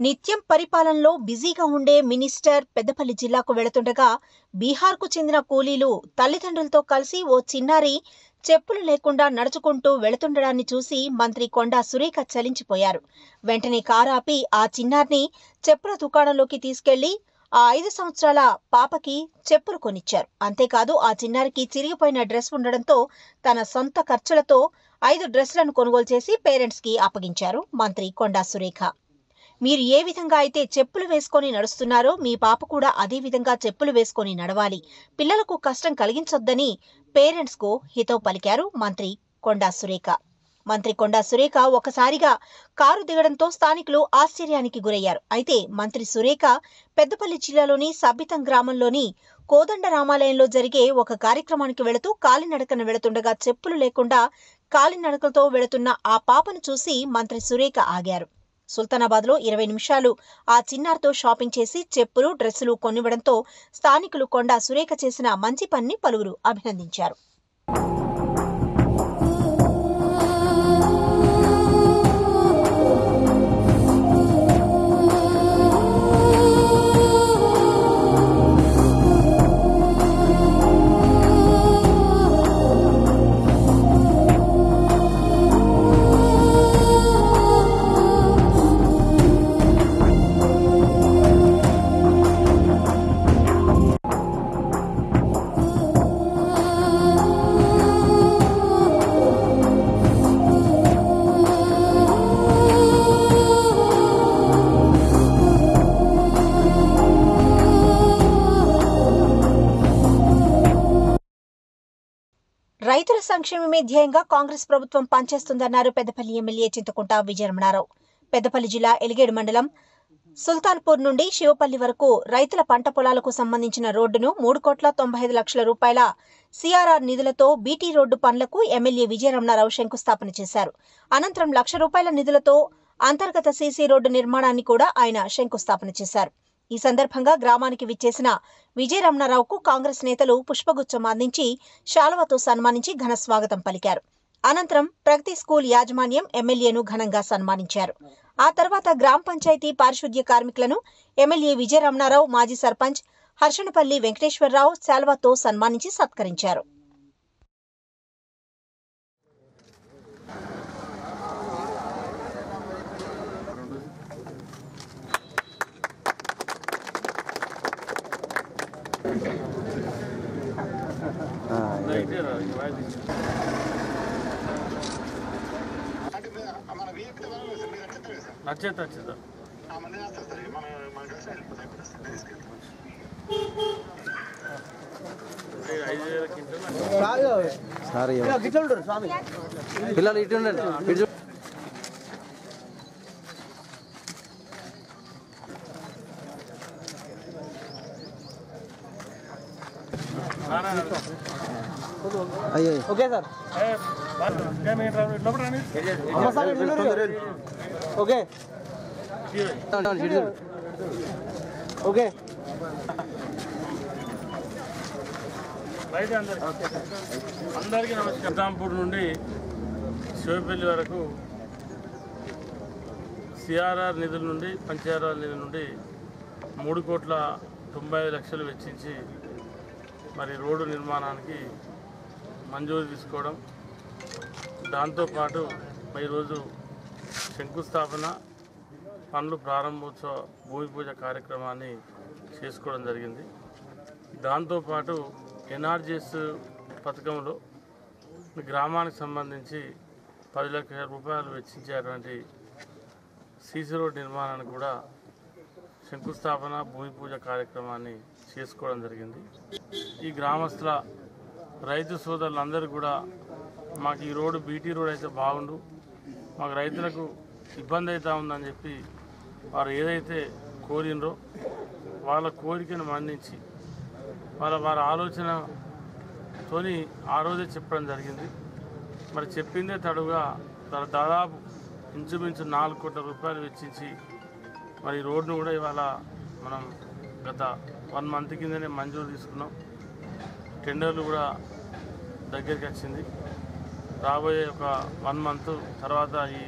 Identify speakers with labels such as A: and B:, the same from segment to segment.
A: నిత్యం పరిపాలనలో బిజీగా ఉండే మినిస్టర్ పెద్దపల్లి జిల్లాకు వెళుతుండగా బీహార్కు చెందిన కూలీలు తల్లిదండ్రులతో కలిసి ఓ చిన్నారి చెప్పులు లేకుండా నడుచుకుంటూ వెళుతుండడాన్ని చూసి మంత్రి కొండా సురేఖ చలించిపోయారు. వెంటనే కారు ఆపి ఆ చిన్నారిని చెప్పుల దుకాణంలోకి తీసుకెళ్లి ఆ 5 సంవత్సరాల పాపకి చెప్పులు కొనిచ్చారు. అంతేకాదు ఆ చిన్నారికి చిరిగిపోయిన డ్రెస్ ఉండడంతో తన సొంత ఖర్చులతో 5 డ్రెస్లను కొనుగోలు చేసి పేరెంట్స్ కి అప్పగించారు మంత్రి కొండా సురేఖ. మీరు ఏ విధంగా అయితే చెప్పులు వేసుకొని నడుస్తున్నారో మీ పాప కూడా అదే విధంగా చెప్పులు వేసుకొని నడవాలి, పిల్లలకు కష్టం కలిగించొద్దని పేరెంట్స్ కు హితవు పలికారు మంత్రి కొండా సురేఖ. మంత్రి కొండా సురేఖ ఒకసారిగా కారు దిగడంతో స్థానికులు ఆశ్చర్యానికి గురయ్యారు. అయితే మంత్రి సురేఖ పెద్దపల్లి జిల్లాలోని సబ్బితం గ్రామంలోని కోదండ రామాలయంలో జరిగే ఒక కార్యక్రమానికి వెళుతూ కాలినడకన వెళుతుండగా చెప్పులు లేకుండా కాలినడకలతో వెళుతున్న ఆ పాపను చూసి మంత్రి సురేఖ ఆగారు. సుల్తానాబాద్ లో 20 నిమిషాలు ఆ చిన్నారితో షాపింగ్ చేసి చెప్పులు డ్రెస్సులు కొనివ్వడంతో స్థానికులు కొండా సురేఖ చేసిన మంచి పనిని పలువురు అభినందించారు. రైతుల సంక్షేమమే ధ్యేయంగా కాంగ్రెస్ ప్రభుత్వం పనిచేస్తుందన్నారు పెద్దపల్లి ఎమ్మెల్యే చింతకుంట విజయరమణారావు. పెద్దపల్లి జిల్లా ఎలిగేడు మండలం సుల్తాన్పూర్ నుండి శివపల్లి వరకు రైతుల పంట పొలాలకు సంబంధించిన రోడ్డును 3,95,00,000 రూపాయల సిఆర్ఆర్ నిధులతో బీటీ రోడ్డు పనులకు ఎమ్మెల్యే విజయరమణారావు శంకుస్థాపన చేశారు. అనంతరం ₹1,00,000 నిధులతో అంతర్గత సీసీ రోడ్డు నిర్మాణాన్ని కూడా ఆయన శంకుస్థాపన చేశారు. ఈ సందర్భంగా గ్రామానికి విచ్చేసిన విజయరమణారావుకు కాంగ్రెస్ నేతలు పుష్పగుచ్చం అందించి శాలువాతో సన్మానించి ఘన స్వాగతం పలికారు. అనంతరం ప్రగతి స్కూల్ యాజమాన్యం ఎమ్మెల్యేను ఘనంగా సన్మానించారు. ఆ తర్వాత గ్రామ పంచాయతీ పారిశుద్ధ్య కార్మికులను ఎమ్మెల్యే విజయరమణారావు, మాజీ సర్పంచ్ హర్షణపల్లి వెంకటేశ్వరరావు శాలువాతో సన్మానించి సత్కరించారు.
B: పిల్లలు ఇటు ఉండండి.
C: ఓకే సార్, ఓకే ఓకే
D: అందరికీ నమస్కారం. రాంపూర్ నుండి శివపల్లి వరకు సిఆర్ఆర్ నిధుల నుండి పంచాయతీ నిధుల నుండి 3,95,00,000 వెచ్చించి మరి రోడ్డు నిర్మాణానికి మంజూరు తీసుకోవడం, దాంతోపాటు ఈరోజు శంకుస్థాపన పనులు ప్రారంభోత్సవ భూమి పూజ కార్యక్రమాన్ని చేసుకోవడం జరిగింది. దాంతోపాటు ఎన్ఆర్జీఎస్ పథకంలో గ్రామానికి సంబంధించి 10 లక్షల రూపాయలు వెచ్చించేటువంటి సీసీ రోడ్ నిర్మాణానికి కూడా శంకుస్థాపన భూమి పూజ కార్యక్రమాన్ని చేసుకోవడం జరిగింది. ఈ గ్రామస్తుల రైతు సోదరులందరూ కూడా మాకు ఈ రోడ్డు బీటీ రోడ్ అయితే బాగుండు, మాకు రైతులకు ఇబ్బంది అవుతా ఉందని చెప్పి వారు ఏదైతే కోరినరో వాళ్ళ కోరికను మన్నించి వారి ఆలోచనతో ఆ రోజే చెప్పడం జరిగింది. మరి చెప్పిందే తడుగా దాదాపు ఇంచుమించు 4 కోట్ల రూపాయలు వెచ్చించి మరి రోడ్డును కూడా ఇవాళ మనం గత 1 మంత్ కిందనే మంజూరు తీసుకున్నాం. టెండర్లు కూడా దగ్గరికి వచ్చింది. రాబోయే ఒక 1 మంత్ తర్వాత ఈ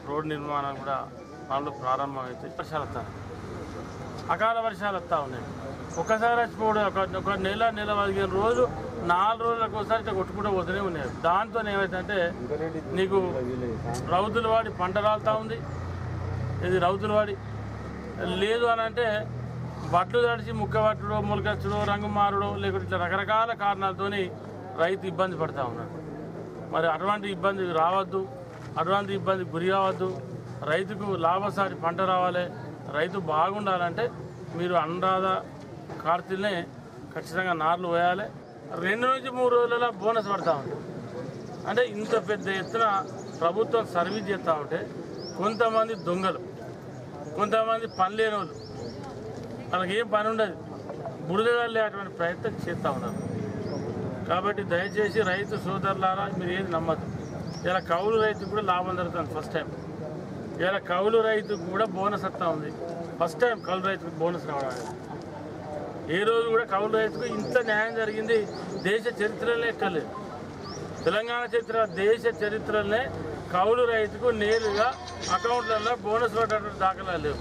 D: రోడ్ నిర్మాణం కూడా పనులు ప్రారంభమైతే వర్షాలు వస్తాయి, అకాల వర్షాలు వస్తూ ఉన్నాయి. ఒక్కసారి వచ్చిపోవడం ఒక నెల 15 రోజులు 4 రోజులకు ఒకసారి ఇట్లా కొట్టుకుంటూ పోతూనే ఉన్నాయి. దాంతో ఏమైందంటే నీకు రౌతుల వాడి పంట రాలుతూ ఉంది. ఇది రౌతుల వాడి లేదు అని అంటే వడ్లు తడిచి ముక్కవట్టుడో మొలకచ్చుడో రంగు మారుడో లేకుంటే ఇట్లా రకరకాల కారణాలతోని రైతు ఇబ్బంది పడుతూ ఉన్నాడు. మరి అటువంటి ఇబ్బంది రావద్దు, అటువంటి ఇబ్బంది గురి కావద్దు. రైతుకు లాభసాటి పంట రావాలి, రైతు బాగుండాలంటే మీరు అనురాధ కార్తీలనే ఖచ్చితంగా నార్లు వేయాలి. 2 నుంచి 3 రోజులలో బోనస్ పడతా ఉంది. అంటే ఇంత పెద్ద ఎత్తున ప్రభుత్వం సర్వీస్ చేస్తూ ఉంటే కొంతమంది దొంగలు, కొంతమంది పని లేని వాళ్ళు, వాళ్ళకి ఏం పని ఉండదు, బురదలే అటువంటి ప్రయత్నం చేస్తూ ఉన్నారు. కాబట్టి దయచేసి రైతు సోదరులారా మీరు ఏది నమ్మద్దు. ఇలా కౌలు రైతుకు కూడా లాభం జరుగుతుంది ఫస్ట్ టైం. ఇలా కౌలు రైతుకు కూడా బోనస్ వస్తూ ఉంది. ఫస్ట్ టైం కౌలు రైతుకు బోనస్ రావడానికి ఏ రోజు కూడా కౌలు రైతుకు ఇంత న్యాయం జరిగింది దేశ చరిత్రలో ఎక్కలేదు. తెలంగాణ దేశ చరిత్రలోనే కౌలు రైతుకు నేరుగా అకౌంట్లలో బోనస్ పడేటువంటి దాఖలాలు లేవు.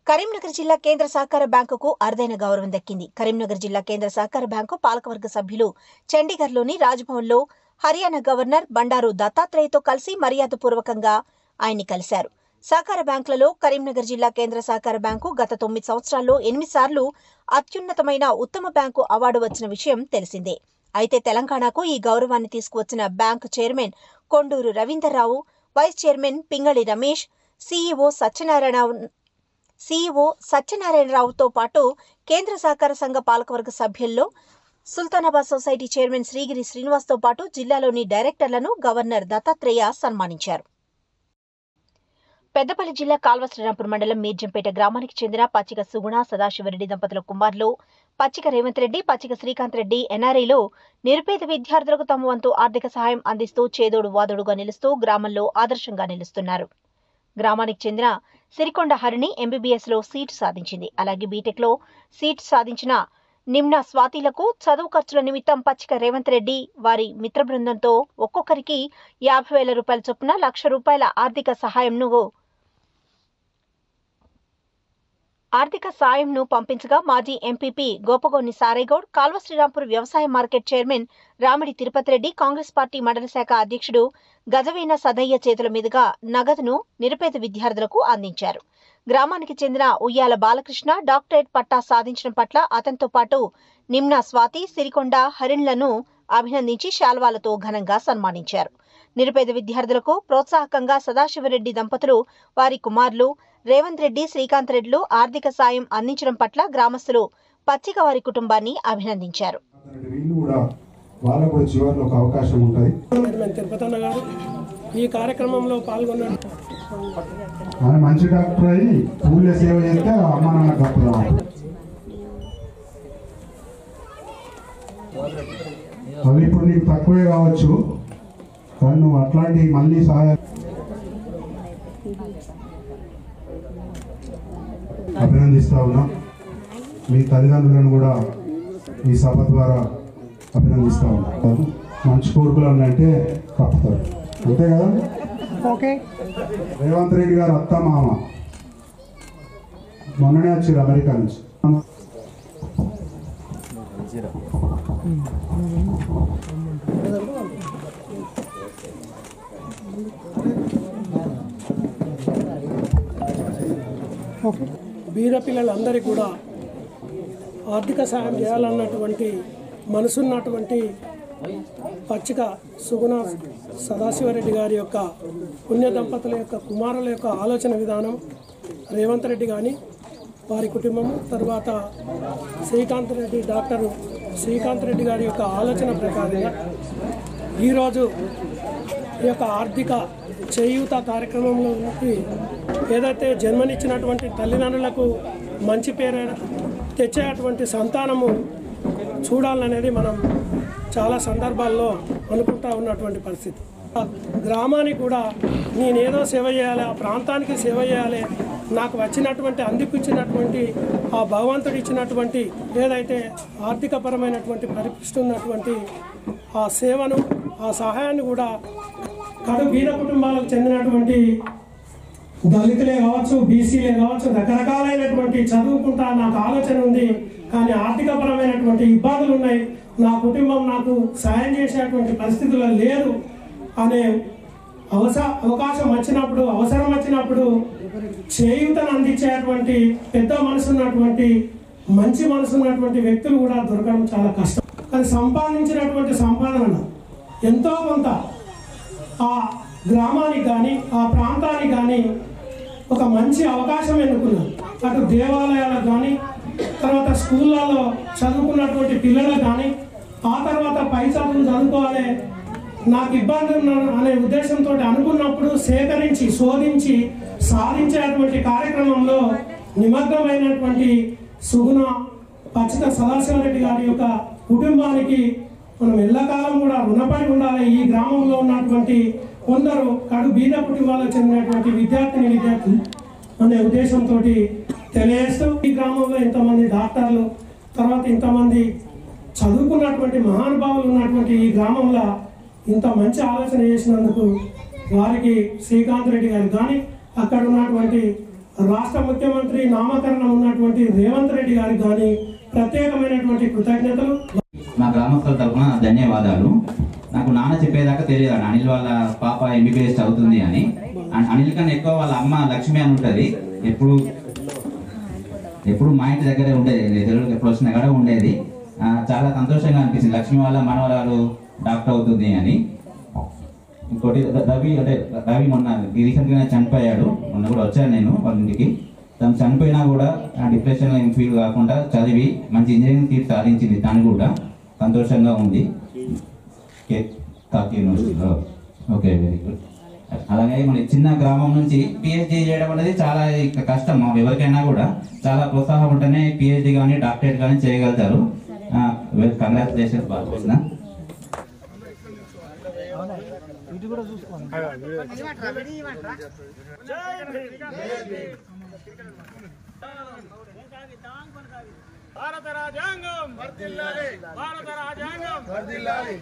A: కరీంనగర్ జిల్లా కేంద్ర సహకార బ్యాంకుకు అరుదైన గౌరవం దక్కింది. కరీంనగర్ జిల్లా కేంద్ర సహకార బ్యాంకు పాలకవర్గ సభ్యులు చండీగఢ్లోని రాజ్భవన్లో హర్యానా గవర్నర్ బండారు దత్తాత్రేయతో కలిసి మర్యాదపూర్వకంగా ఆయన్ని కలిశారు. సహకార బ్యాంకులలో కరీంనగర్ జిల్లా కేంద్ర సహకార బ్యాంకు గత 9 సంవత్సరాల్లో 8 సార్లు అత్యున్నతమైన ఉత్తమ బ్యాంకు అవార్డు వచ్చిన విషయం తెలిసిందే. అయితే తెలంగాణకు ఈ గౌరవాన్ని తీసుకువచ్చిన bank chairman Konduru Ravinder Rao, vice chairman Pingali Ramesh, CEO సత్యనారాయణరావుతో పాటు కేంద్ర సహకార సంఘ పాలకవర్గ సభ్యుల్లో సుల్తానాబాద్ సొసైటీ చైర్మన్ శ్రీగిరి శ్రీనివాస్తో పాటు జిల్లాలోని డైరెక్టర్లను గవర్నర్ దత్తాత్రేయ సన్మానించారు. పెద్దపల్లి జిల్లా కాల్వశ్రీరాంపూర్ మండలం మీర్జంపేట గ్రామానికి చెందిన పచ్చిక సుగుణ సదాశివరెడ్డి దంపతుల కుమారులు పచ్చిక రేవంత్ రెడ్డి, పచ్చిక శ్రీకాంత్ రెడ్డి ఎన్ఆర్ఐలో నిరుపేద విద్యార్థులకు తమ వంతు ఆర్థిక సహాయం అందిస్తూ చేదోడు వాదోడుగా నిలుస్తూ గ్రామంలో ఆదర్శంగా నిలుస్తున్నారు. గ్రామానికి చెందిన సిరికొండ హరిణి ఎంబీబీఎస్లో సీటు సాధించింది. అలాగే బీటెక్లో సీటు సాధించిన నిమ్న స్వాతిలకు చదువు ఖర్చుల నిమిత్తం పచ్చిక రేవంత్ రెడ్డి వారి మిత్ర బృందంతో ఒక్కొక్కరికి 50,000 రూపాయల చొప్పున 1,00,000 రూపాయల ఆర్థిక సాయంను పంపించగా మాజీ ఎంపీపీ గోపగోని సారేగౌడ్, కాల్వశ్రీరాంపూర్ వ్యవసాయ market chairman Ramidi Tirupati Reddy, Congress party మండల శాఖ అధ్యక్షుడు గజవీన సదయ్య చేతుల మీదుగా నగదును నిరుపేద విద్యార్థులకు అందించారు. గ్రామానికి చెందిన ఉయ్యాల బాలకృష్ణ డాక్టరేట్ పట్టా సాధించడం పట్ల అతనితో పాటు నిమ్న స్వాతి, సిరికొండ హరిణ్లను అభినందించి శాల్వాలతో ఘనంగా సన్మానించారు. నిరుపేద విద్యార్థులకు ప్రోత్సాహకంగా సదాశివరెడ్డి దంపతులు, వారి కుమారులు రేవంత్ రెడ్డి, శ్రీకాంత్ రెడ్డిలు ఆర్థిక సాయం అందించడం పట్ల గ్రామస్తులు పచ్చిక వారి కుటుంబాన్ని అభినందించారు.
E: ఈ కార్యక్రమంలో పాల్గొన్నారు.
F: మంచి డాక్టర్ అయ్యి ఊళ్ళో సేవ చేస్తే అమ్మ నాన్న తప్పుదా. అవి ఇప్పుడు నీకు తక్కువే కావచ్చు, కానీ నువ్వు అట్లాంటి మళ్ళీ సహాయం అభినందిస్తా ఉన్నా. మీ తల్లిదండ్రులను కూడా ఈ సభ ద్వారా అభినందిస్తా ఉన్నా. మంచి కోరికలు అంటే కప్పుతారు, అంతే కదా. ఓకే, రేవంత్ రెడ్డి గారు అత్త మామ మొన్ననే వచ్చారు అమెరికా నుంచి.
E: బీద పిల్లలందరికీ కూడా ఆర్థిక సాయం చేయాలన్నటువంటి మనసున్నటువంటి పచ్చిక సుగుణ సదాశివరెడ్డి గారి యొక్క పుణ్య దంపతుల యొక్క కుమారుల యొక్క ఆలోచన విధానం, రేవంత్ రెడ్డి కానీ వారి కుటుంబము, తర్వాత డాక్టర్ శ్రీకాంత్ రెడ్డి గారి యొక్క ఆలోచన ప్రకారంగా ఈరోజు ఈ యొక్క ఆర్థిక చేయూత కార్యక్రమంలో ఏదైతే జన్మనిచ్చినటువంటి తల్లిదండ్రులకు మంచి పేరు తెచ్చేటువంటి సంతానము చూడాలనేది మనం చాలా సందర్భాల్లో అనుకుంటా ఉన్నటువంటి పరిస్థితి. గ్రామానికి కూడా నేనేదో సేవ చేయాలి, ఆ ప్రాంతానికి సేవ చేయాలి, నాకు వచ్చినటువంటి అందిపుచ్చినటువంటి ఆ భగవంతుడు ఇచ్చినటువంటి ఏదైతే ఆర్థికపరమైనటువంటి పరిపుష్టి ఉన్నటువంటి ఆ సేవను, ఆ సహాయాన్ని కూడా కడు బీద కుటుంబాలకు చెందినటువంటి దళితులే కావచ్చు, బీసీలే కావచ్చు, రకరకాలైనటువంటి చదువుకుంటా నాకు ఆలోచన ఉంది, కానీ ఆర్థికపరమైనటువంటి ఇబ్బందులు ఉన్నాయి, నా కుటుంబం నాకు సాయం చేసేటువంటి పరిస్థితుల్లో లేదు అనే అవకాశం వచ్చినప్పుడు, అవసరం వచ్చినప్పుడు చేయూతను అందించేటువంటి పెద్ద మనసు ఉన్నటువంటి, మంచి మనసు ఉన్నటువంటి వ్యక్తులు కూడా దొరకడం చాలా కష్టం. కానీ సంపాదించినటువంటి సంపాదన ఎంతో కొంత ఆ గ్రామానికి కానీ ఆ ప్రాంతానికి కానీ ఒక మంచి అవకాశం ఎన్నుకున్నారు. అటు దేవాలయాలకు కానీ, తర్వాత స్కూళ్ళలో చదువుకున్నటువంటి పిల్లలకు కానీ, ఆ తర్వాత పై చదువులు చదువుకోవాలి, నాకు ఇబ్బంది అనే ఉద్దేశంతో అనుకున్నప్పుడు సేకరించి శోధించి సాధించేటువంటి కార్యక్రమంలో నిమగ్నమైనటువంటి సుగుణ పచ్చిత సదాశివరెడ్డి గారి యొక్క కుటుంబానికి మనం ఎల్లకాలం కూడా రుణపడి ఉండాలి. ఈ గ్రామంలో ఉన్నటువంటి కొందరు కడు బీద కుటుంబాలకు చెందినటువంటి విద్యార్థులు అనే ఉద్దేశంతో తెలియజేస్తూ, ఈ గ్రామంలో ఇంతమంది డాక్టర్లు, తర్వాత ఇంతమంది చదువుకున్నటువంటి మహానుభావులు ఉన్నటువంటి ఈ గ్రామంలో ఇంత మంచి ఆలోచన చేసినందుకు వారికి శ్రీకాంత్ రెడ్డి గారు కానీ, అక్కడ ఉన్నటువంటి రాష్ట్ర ముఖ్యమంత్రి నామకరణం ఉన్నటువంటి రేవంత్ రెడ్డి గారికి కానీ ప్రత్యేకమైనటువంటి కృతజ్ఞతలు.
G: మా గ్రామస్తుల తరఫున ధన్యవాదాలు. నాకు నాన్న చెప్పేదాకా తెలియదు అనిల్ వాళ్ళ పాప ఎంబీబీఎస్ చదువుతుంది అని. అనిల్ కన్నా ఎక్కువ వాళ్ళ అమ్మ లక్ష్మి అని ఉంటుంది. ఎప్పుడు మా ఇంటి దగ్గరే ఉండేది, తెలుగు ఎప్పుడు వచ్చినా కూడా ఉండేది. చాలా సంతోషంగా అనిపించింది లక్ష్మి వాళ్ళ మనవరాలు డాక్టర్ అవుతుంది అని. ఇంకోటి రవి మొన్న రీసెంట్గా చనిపోయాడు, మొన్న కూడా వచ్చాను నేను వాళ్ళ ఇంటికి. తను చనిపోయినా కూడా డిప్రెషన్ ఏం ఫీల్ కాకుండా చదివి మంచి ఇంజనీరింగ్ సీట్ సాధించింది. తను కూడా సంతోషంగా ఉంది కాకి యూనివర్సిటీలో. Okay, very good. అలాగే మన చిన్న గ్రామం నుంచి పిహెచ్డి చేయడం అనేది చాలా కష్టం. ఎవరికైనా కూడా చాలా ప్రోత్సాహం ఉంటేనే పిహెచ్డి కానీ డాక్టరేట్ కానీ చేయగలుగుతారు. కంగ్రాచులేషన్స్ బాలకృష్ణ.
D: భారత రాజ్యాంగం వర్ధిల్లాలి, భారత రాజ్యాంగం వర్ధిల్లాలి.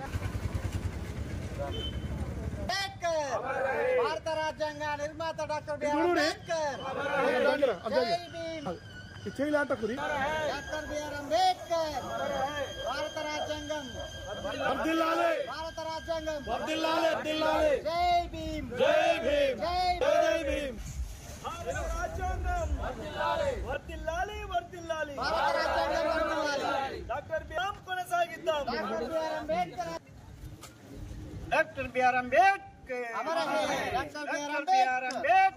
C: భారత రాజ్యాంగ నిర్మాత doctor BR Ambedkar, doctor BR Ambedkar. భారత రాజ్యాంగం వర్ధిల్లాలి, భారత రాజ్యాంగం వర్ధిల్లాలి, వర్ధిల్లాలి. జై భీమ్, జై భీమ్, జై భీమ్. భారత రాజ్యాంగం వర్ధిల్లాలి, వర్ధిల్లాలి, వర్ధిల్లాలి. భారత రాజ్యాంగం వర్ధిల్లాలి. డాక్టర్ బిఆర్ కొనసాగిద్దాం. Doctor BR Ambedkar, doctor BR Ambedkar అమర హై. డాక్టర్ బిఆర్ అంబేద్కర్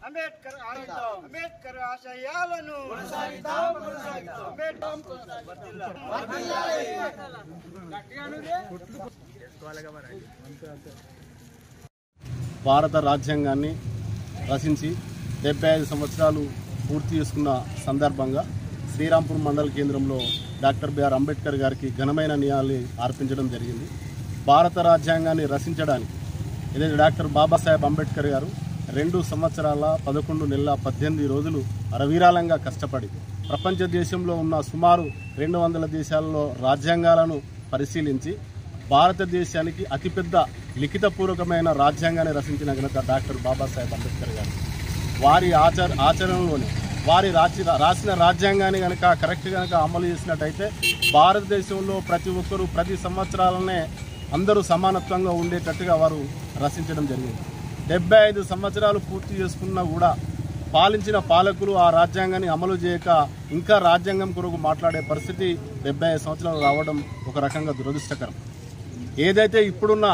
C: అంబేద్కర్ ఆశయాలను అంబేద్కర్ ఆశయాలను కొనసాగిద్దాం, కొనసాగిద్దాం. వర్ధిల్లాలి.
H: భారత రాజ్యాంగాన్ని రచించి 75 సంవత్సరాలు పూర్తి చేసుకున్న సందర్భంగా శ్రీరాంపూర్ మండల కేంద్రంలో డాక్టర్ బిఆర్ అంబేద్కర్ గారికి ఘనమైన నివాళి అర్పించడం జరిగింది. భారత రాజ్యాంగాన్ని రచించడానికి ఏదైతే డాక్టర్ బాబాసాహెబ్ అంబేద్కర్ గారు 2 సంవత్సరాల 11 నెలల 18 రోజులు అరవీరాలంగా కష్టపడి ప్రపంచ దేశంలో ఉన్న సుమారు 200 దేశాలలో రాజ్యాంగాలను పరిశీలించి భారతదేశానికి అతిపెద్ద లిఖితపూర్వకమైన రాజ్యాంగాన్ని రచించిన ఘనత డాక్టర్ బాబాసాహెబ్ అంబేద్కర్ గారు. వారి ఆచరణలోనే వారి రాసిన రాజ్యాంగాన్ని కరెక్ట్ అమలు చేసినట్టయితే భారతదేశంలో ప్రతి ఒక్కరూ ప్రతి సంవత్సరాలనే అందరూ సమానత్వంగా ఉండేటట్టుగా వారు రచించడం జరిగింది. 75 సంవత్సరాలు పూర్తి చేసుకున్నా కూడా పాలించిన పాలకులు ఆ రాజ్యాంగాన్ని అమలు చేయక ఇంకా రాజ్యాంగం కొరకు మాట్లాడే పరిస్థితి 75 సంవత్సరాలు రావడం ఒక రకంగా దురదృష్టకరం. ఏదైతే ఇప్పుడున్న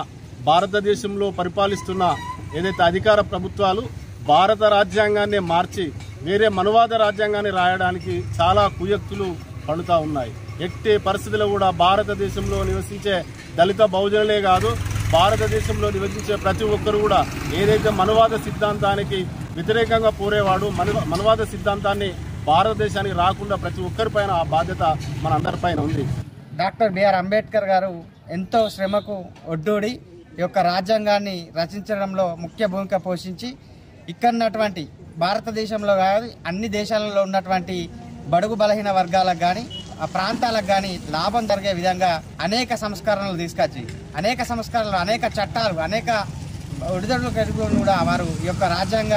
H: భారతదేశంలో పరిపాలిస్తున్న ఏదైతే అధికార ప్రభుత్వాలు భారత రాజ్యాంగాన్ని మార్చి వేరే మనువాద రాజ్యాంగాన్ని రాయడానికి చాలా కుయుక్తులు పడుతూ ఉన్నాయి. ఎట్టి పరిస్థితుల్లో కూడా భారతదేశంలో నివసించే దళిత బహుజనులే కాదు, భారతదేశంలో నివసించే ప్రతి ఒక్కరు కూడా ఏదైతే మనువాద సిద్ధాంతానికి వ్యతిరేకంగా పోరేవాడు మనువాద సిద్ధాంతాన్ని భారతదేశానికి రాకుండా ప్రతి ఒక్కరిపైన ఆ బాధ్యత మనందరిపైన ఉంది.
C: డాక్టర్ బిఆర్ అంబేద్కర్ గారు ఎంతో శ్రమకు ఒడ్డూడి ఈ యొక్క రాజ్యాంగాన్ని రచించడంలో ముఖ్య భూమిక పోషించి ఇక్కడ ఉన్నటువంటి భారతదేశంలో కాదు అన్ని దేశాలలో ఉన్నటువంటి బడుగు బలహీన వర్గాలకు కానీ ఆ ప్రాంతాలకు కానీ లాభం జరిగే విధంగా అనేక సంస్కరణలు తీసుకొచ్చి అనేక చట్టాలు అనేక ఒడిదొడుకు కూడా వారు ఈ యొక్క రాజ్యాంగ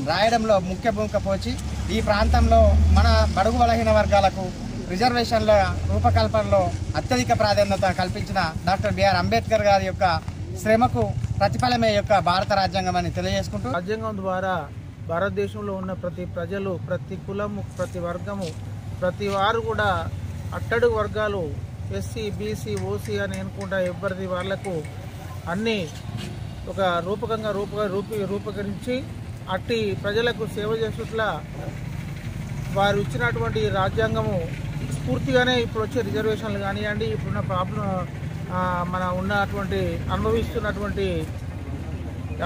C: రాయడంలో ముఖ్య భూమిక పోచి ఈ ప్రాంతంలో మన బడుగు బలహీన వర్గాలకు రిజర్వేషన్ల రూపకల్పనలో అత్యధిక ప్రాధాన్యత కల్పించిన డాక్టర్ బిఆర్ అంబేద్కర్ గారి యొక్క శ్రమకు ప్రతిఫలమే యొక్క భారత రాజ్యాంగం అని తెలియజేసుకుంటూ,
I: రాజ్యాంగం ద్వారా భారతదేశంలో ఉన్న ప్రతి ప్రజలు, ప్రతి కులము, ప్రతి వర్గము, ప్రతి వారు కూడా అట్టడుగు వర్గాలు ఎస్సీ, బీసీ, ఓసీ అని అనుకుంటా ఎవరిది వాళ్లకు అన్నీ ఒక రూపకరించి అట్టి ప్రజలకు సేవ చేసేట్లా వారు ఇచ్చినటువంటి రాజ్యాంగము స్ఫూర్తిగానే ఇప్పుడు వచ్చే రిజర్వేషన్లు కానివ్వండి, ఇప్పుడున్న ప్రాబ్లం మన ఉన్నటువంటి అనుభవిస్తున్నటువంటి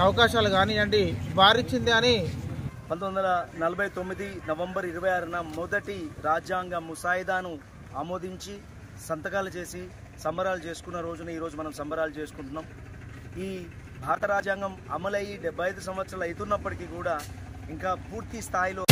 I: అవకాశాలు కానివ్వండి వారిచ్చింది అని
J: 1949 నవంబర్ 26న మొదటి రాజ్యాంగ ముసాయిదాను ఆమోదించి సంతకాలు చేసి సంబరాలు చేసుకున్న రోజున ఈరోజు మనం సంబరాలు చేసుకుంటున్నాం. ఈ భారత రాజ్యాంగం అమలయ్యి 75 సంవత్సరాలు అవుతున్నప్పటికీ కూడా ఇంకా పూర్తి స్థాయిలో